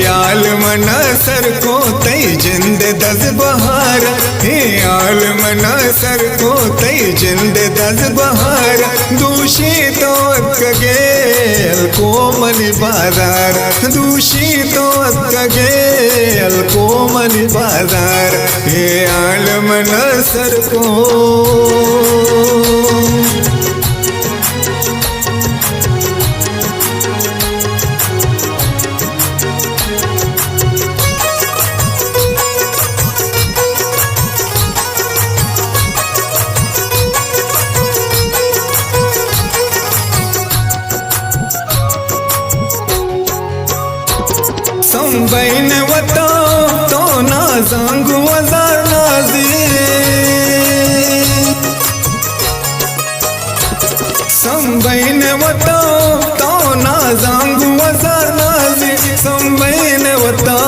आलमना sir को तई जिंद दस बहार, हे आलमना सर को तई जिंद दस बहार। दूषित गेल कोमल बाजार, दूषित गेल कोमल बाजार, हे आलमना सर को। संबैन वता तो ना सांगू हजार नाजी, संबैन वता तो ना सांगू हजार नाजी, संबैन वता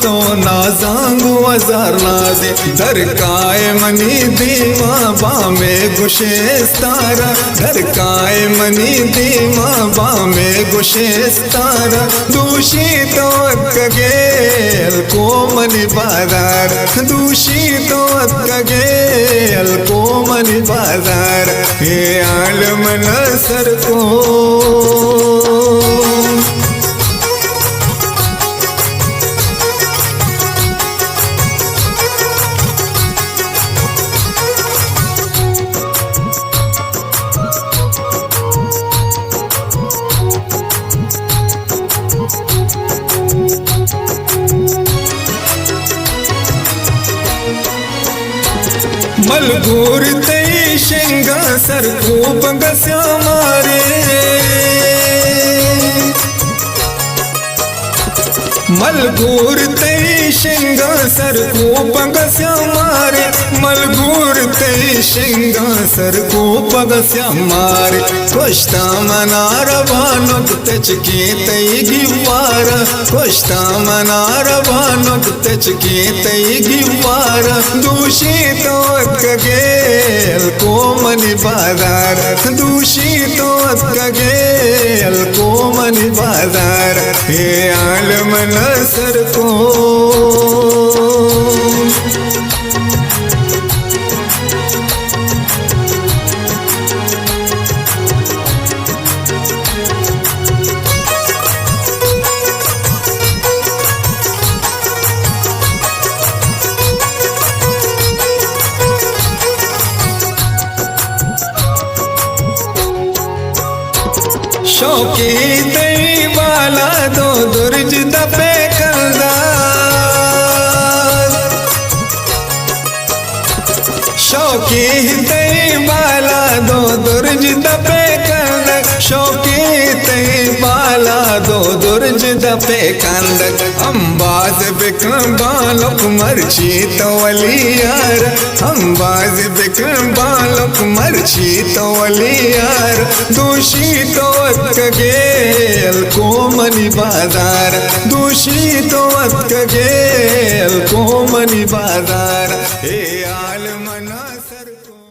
तो ना सांगू हजार नाजी। दरकाए मनी दीमा बामे गुशेस्तारा, दरकाए मनी दीमा बामे गुशेस्तारा। दूषित गेल कोमल बाजार, दूषित गेल कोमल बाजार, हे आलमना सर को। मलगूर तई शेंगा सर खूप गस्या मारे, मलगूर तई शेंगा सर खूप गस्या मारे, मलगूर तई शेंगा सर खूप गस्या मारे। कोष्टा मनार भानुक तचकी तई गिवार, कोष्टा मनार भानुक तचकी तई गिवार। दूषित गेल कोमल बाजार, दूषित गेल कोमल बाजार, हे आलमना सर को। शौकी तई वाला दो दुर्ज दबे कंदार, शौकी तई वाला दो दुर्ज दबे कंदक, शौकी तई वाला दो दुर्ज दबे कंदक। अंबाज बिकम बालक मर्ची तवलियार, अंबाज बिकम बालक मर्ची तवलियार। दूषित गेल कोमल बाजार, दूषित गेल कोमल बाजार, हे आलमना सर को।